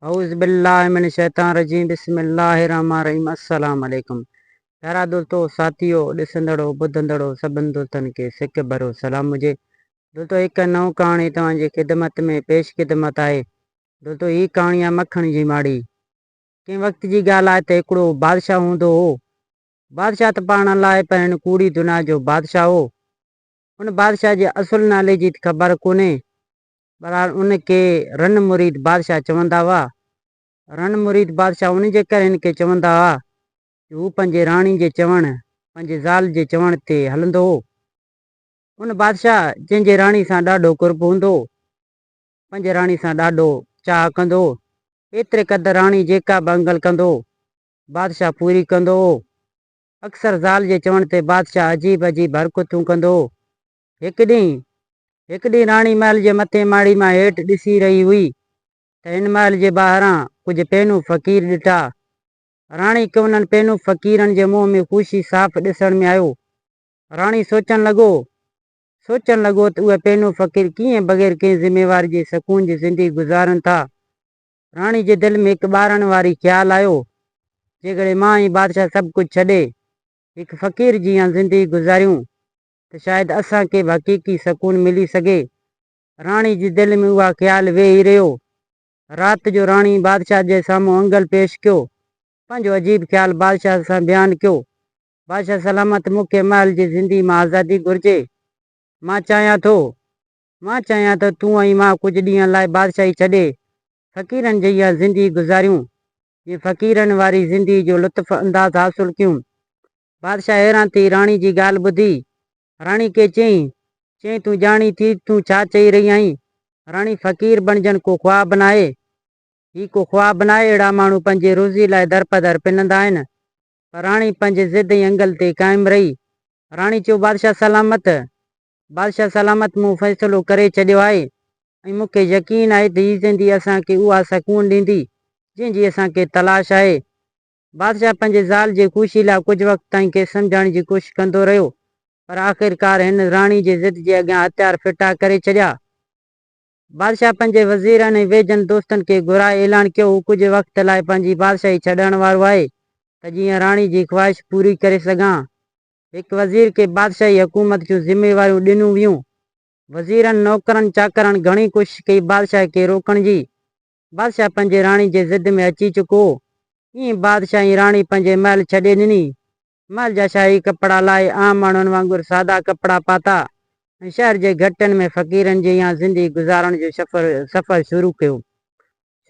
औज़ुबिल्लाहिमिनश्शैतानिर्रजीम बिस्मिल्लाहिर्रहमानिर्रहीम अस्सलाम वालेकुम। प्यारा दोस्तों, साथियों, ॾिसंदड़ो ॿुधंदड़ो सभिनि दोस्तनि खे सिक भरो सलाम हुजे। दोस्तों, हिकु नओं कहाणी तव्हांजी ख़िदमत में पेश ख़िदमत आहे। दोस्तों, ही कहाणी आहे मखण जी माड़ी। कंहिं वक़्त जी ॻाल्हि आहे त हिकिड़ो बादशाह हूंदो हो। बादशाह त पाण लाइ पहिरियों कूड़ी दुनिया जो बादशाह हो। उन बादशाह जे असुल नाले जी ख़बर कोन्हे, पर उनखे रन मुरीद बादशाह चवंदा हुआ। रण मुरीद बादशाह उन जे करे हिनखे चवंदा हुआ कि हू पंहिंजे राणी जे चवण, पंहिंजे ज़ाल जे चवण ते हलंदो हो। उन बादशाह जंहिंजे राणी सां ॾाढो कुर्ब हूंदो, पंहिंजे राणी सां ॾाढो चाह कंदो, एतिरे क़दुरु राणी जेका बि अंगल कंदो बादशाह पूरी कंदो हो। अक्सर ज़ाल जे चवण ते बादशाह अजीब अजीब हरकतूं कंदो हो। हिकु ॾींहुं राणी महल जे मथे माड़ी मां हेठि ॾिसी रही हुई त हिन महल जे ॿाहिरां कुझु पैनू फ़क़ीर ॾिठा। राणी खे उन्हनि पैनू फ़क़ीरनि जे मुंहं में ख़ुशी साफ़ ॾिसण में आयो। राणी सोचण लॻो त उहे पैनू फ़क़ीर कीअं बग़ैर कंहिं ज़िम्मेवारी जे सुकून जी ज़िंदगी गुज़ारनि था। राणी जे दिलि में हिकु ॿारनि वारी ख़्यालु आयो, जेकॾहिं मां ई बादशाह सभु कुझु छॾे हिकु फ़क़ीर जी ज़िंदगी गुज़ारियूं त शायदि असांखे बि हक़ीक़ी सुकून मिली सघे। राणी जी दिलि में उहा ख़्यालु वेही रहियो। राति जो राणी बादशाह जे साम्हूं अंगल पेश कयो, पंहिंजो अजीब ख़्यालु बादशाह सां बयानु कयो। बादशाह सलामत, मूंखे महल जी ज़िंदगी मां आज़ादी घुरिजे। मां चाहियां त तूं ऐं मां कुझु ॾींहं लाइ बादशाही छॾे फ़क़ीरनि जी इहा ज़िंदगी गुज़ारियूं, जीअं फ़क़ीरनि वारी ज़िंदगी जो लुत्फ़ अंदाज़ हासिलु कयूं। बादशाह हैरान थी राणी जी ॻाल्हि ॿुधी राणी खे चई तूं ॼाणी थी तूं छा चई रही आहीं? राणी, फ़क़ीर बणजण को ख़्वाबु नाहे। ही को ख़्वाबु नाहे। अहिड़ा माण्हू पंहिंजे रोज़ी लाइ दर पदर पिनंदा आहिनि। पर राणी पंहिंजे ज़िद ऐं अंगल ते क़ाइमु रही। राणी चयो, बादशाह सलामत, मूं फ़ैसिलो करे छॾियो आहे ऐं मूंखे यकीन आहे त हीअ ज़िंदगी असांखे उहा सुकून ॾींदी जंहिंजी असांखे तलाश आहे। बादशाह पंहिंजे ज़ाल जे ख़ुशी लाइ कुझु वक़्त ताईं खे सम्झाइण जी कोशिशि कंदो रहियो, पर आख़िरकार हिन राणी जे ज़िद जे अॻियां हथियार फिटा करे छॾिया। बादशाह पंहिंजे वज़ीरनि ऐं वेझनि दोस्तनि खे घुराए ऐलान कयो, हू कुझु वक़्त लाइ पंहिंजी बादशाही छॾण वारो आहे त जीअं राणी जी ख़्वाहिश पूरी करे सघां। हिकु वज़ीर खे बादशाही हुकूमत जूं ज़िम्मेवारियूं ॾिनियूं वियूं। वज़ीरनि नौकरनि चाकरनि घणी कोशिशि कई बादशाह खे रोकण जी। बादशाह पंहिंजे राणी जे ज़िद में अची चुको। ईअं बादशाही राणी पंहिंजे महल छॾे ॾिनी। महल जा शाही कपिड़ा लाइ आम माण्हुनि वांगुरु सादा कपिड़ा पाता ऐं शहर जे घटनि में फ़क़ीरनि जी इहा ज़िंदगी गुज़ारण जो सफ़र शुरू कयो।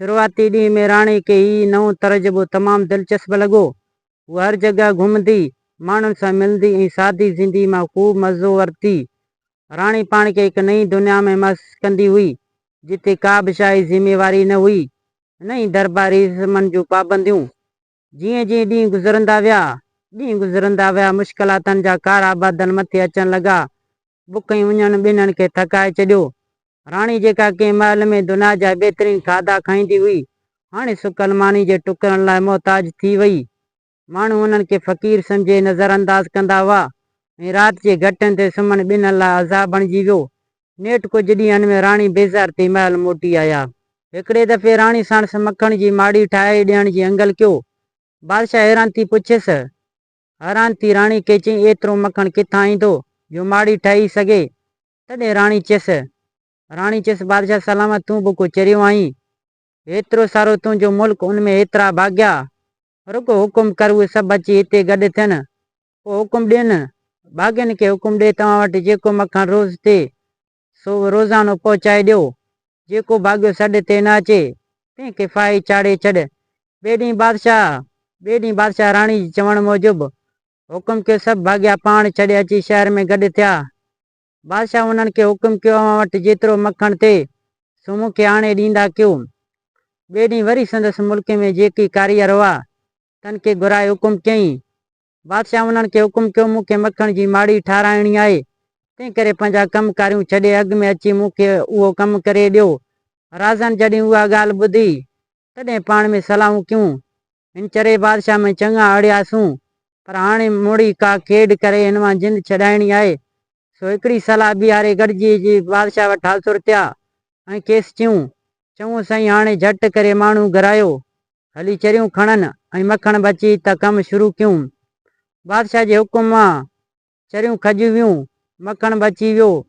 शुरूआती ॾींहं में राणी खे हीउ नओं तजुर्बो तमामु दिलचस्प लॻो। उहा हर जॻह घुमंदी, माण्हुनि सां मिलंदी ऐं सादी ज़िंदगी मां ख़ूब मज़ो वरिती। राणी पाण खे हिकु नई दुनिया में मस कंदी हुई, जिते का बि शाही ज़िम्मेवारी न हुई, न ई दरबारी रस्मनि जूं पाबंदियूं। जीअं जीअं ॾींहं गुज़रंदा विया मुश्किलातुनि जा कारा बादल मथे अचण लॻा। बुख ऐं उञण ॿिन्हिनि खे थकाए छॾियो। राणी, जेका कंहिं महल में दुनिया जा बहितरीन खाधा खाईंदी हुई, हाणे सुकल मानी जे टुकरनि लाइ मोहताज थी वई। माण्हू हुननि खे फ़क़ीर सम्झे नज़रअंदाज़ कंदा हुआ ऐं राति जे घटनि ते सुम्हण ॿिन्हिनि लाइ अज़ाब बणिजी वियो। नेठि कुझु ॾींहंनि में राणी बेज़ार थी महल मोटी आया। हिकिड़े दफ़े राणी साणुसि मखण जी माड़ी ठाहे ॾियण जी अंगल कयो। बादशाह हैरान थी राणी खे चई, एतिरो मखण किथां ईंदो जो माड़ी ठही सघे? तॾहिं राणी चयसि, बादशाह सलामत, तूं बि को चरियो आहीं? एतिरो सारो तुंहिंजो मुल्क, उन में एतिरा भाॻिया। रुगो हुकुम कर, उहे सभु अची हिते गॾु थियनि, पोइ हुकुम ॾियनि। भाॻियुनि खे हुकुम ॾे, तव्हां वटि जेको मखण रोज़ थिए सो रोज़ानो पहुचाए ॾियो। जेको भाॻियो सॾ ते न अचे तंहिंखे फाही चाढ़े छॾ। ॿिए ॾींहुं बादशाह राणी जे चवण मूजिबि हुकुम कयो। सभु भाॻिया पाण छॾे अची शहर में गॾु थिया। बादशाह उन्हनि खे हुकुम कयो, अव्हां वटि जेतिरो मखण थिए सो मूंखे हाणे ॾींदा कयो। ॿिए ॾींहुं वरी संदसि मुल्क में जेकी कारीगर हुआ तन खे घुराए हुकुम कयईं। बादशाह उन्हनि खे हुकुम कयो, मूंखे मखण जी माड़ी ठाराइणी आहे, तंहिं करे पंहिंजा कमकारियूं छॾे अॻु में अची मूंखे उहो कमु करे ॾियो। राज़नि जॾहिं उहा ॻाल्हि ॿुधी तॾहिं पाण में सलाहूं कयूं। हिन चरे बादशाह में चङा अड़ियासूं, पर हाणे मुड़ी का खेॾ करे हिन मां जिंद छॾाइणी आहे। सो हिकिड़ी सलाह बीहारे गॾिजी बादशाह वटि हाज़ुर थिया ऐं खेसि चयूं, चऊं साईं हाणे झटि करे माण्हू घरायो, हली चरियूं खणनि ऐं मखण बची त कमु शुरू कयूं। बादशाह जे हुकुम मां चरियूं खॼियूं वियूं, मखण बची वियो।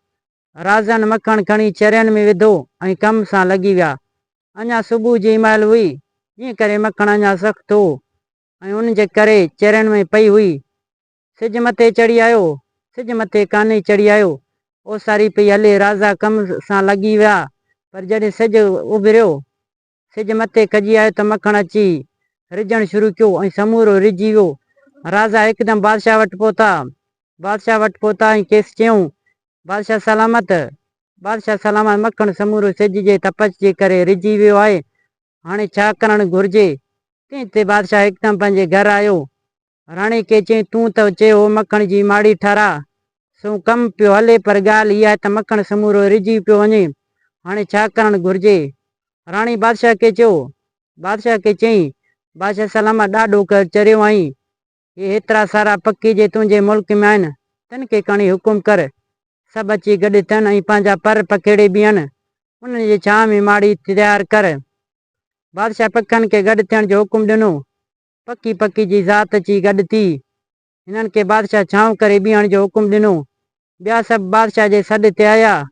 राज़नि मखण खणी चरियनि में विधो ऐं कम सां लॻी विया। अञा सुबुह जी महिल हुई, ईअं करे मखण अञा सख़्तु हो ऐं उन जे करे चरियनि में पई हुई। सिज मथे चढ़ी आयो, सिज मथे कान्हे चढ़ी आयो, ओसारी पई हले। राजा कम सां लॻी विया, पर जॾहिं सिज उभरियो, सिज मथे खॼी आयो त मखण अची रिझणु शुरू कयो ऐं समूरो रिझी वियो। राजा हिकदमि बादशाह वटि पहुता ऐं केस चयऊं, बादशाह सलामत, बादशाह सलामत, मखण समूरो सिज जे तपश जे करे रिझी वियो आहे, हाणे छा करणु घुरिजे। तंहिं ते बादशाह हिकदमि पंहिंजे घर आयो। राणी खे चई, तूं त चयो मखण जी माड़ी ठारा, सो कमु पियो हले, पर ॻाल्हि इहा आहे त मखण समूरो रिझी पियो वञे, हाणे छा करणु घुरिजे। राणी बादशाह खे चयईं, बादशाह सलामत, ॾाढो कर चरियो आई, हे हेतिरा सारा पखी जे तुंहिंजे मुल्क में आहिनि, तिन खे खणी हुकुम कर, सभु अची गॾु थियनि ऐं पंहिंजा पर पखेड़े बीहनि, उन्हनि जे छांव में माड़ी तयारु कर। बादशाह पखियुनि खे गॾु थियण जो हुकुम ॾिनो। पखी पखी जी ज़ात अची गॾु थी, हिननि खे बादशाह छांव करे बीहण जो हुकुम ॾिनो। ॿिया सभु बादशाह जे सॾ ते आया,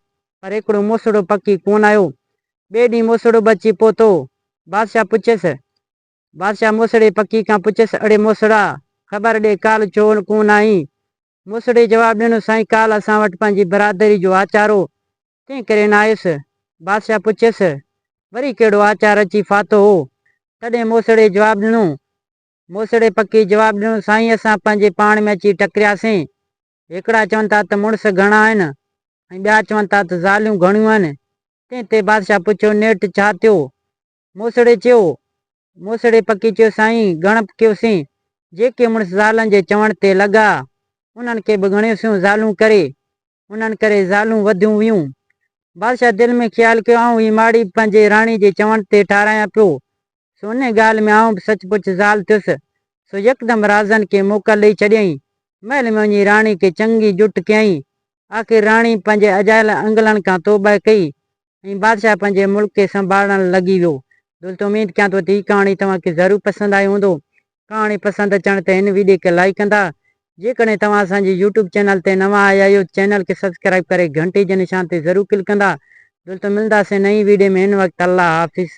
पर हिकिड़ो मुसड़ो पखी कोन आयो। ॿिए ॾींहुं मुसड़ो बि अची पहुतो। बादशाह मुसड़े पखी खां पुछियसि, अड़े मुसड़ा, ख़बर ॾे काल छो कोन आई। मुसड़े जवाबु ॾिनो, साईं काल असां वटि पंहिंजी बरादरी जो आचार हो, तंहिं करे न आयुसि। बादशाह पुछियसि, वरी कहिड़ो आचार अची फाथो हो। तॾहिं मुसड़े पखी जवाबु ॾिनो, साईं असां पंहिंजे पाण में अची टकरियासीं। हिकिड़ा चवनि था त मुड़ुस घणा आहिनि ऐं ॿिया चवनि था त ज़ालियूं घणियूं आहिनि। तंहिं ते बादशाह पुछियो, नेठि छा थियो। मुसड़े पखी चयो, साईं गणप कयोसीं, जेके मुड़ुस ज़ालनि जे चवण ते लॻा, उन्हनि खे बि घणियोसीं ज़ालूं करे, उन्हनि करे ज़ालूं वधियूं वियूं। बादशाह दिलि में ख़्यालु कयो, आऊं ही माड़ी पंहिंजे राणी जे चवण ते ठारायां पियो, सो उन ॻाल्हि में आऊं बि सचपुच ज़ाल थियुसि। सो यकदमि राज़नि खे मोकल ॾेई छॾियईं। महल में वञी राणी खे चङी जुट कयईं। आख़िर राणी पंहिंजे अजायल अंगलनि खां तौबा कई ऐं बादशाह पंहिंजे मुल्क खे संभालण लॻी वियो। दोस्तों, उमेद कयां थो त हीअ कहाणी तव्हांखे ज़रूरु पसंदि आई हूंदो। कहाणी पसंदि अचण ते हिन वीडियो खे लाइक कंदा। जेकॾहिं तव्हां असांजे यूट्यूब चैनल ते नवां आया आहियो, चैनल खे सब्सक्राइब करे घंटी जे निशान ते ज़रूरु क्लिक कंदा। दोस्तों, मिलंदासीं नई वीडियो में, हिन वक़्तु अल्लाह हाफ़िज़।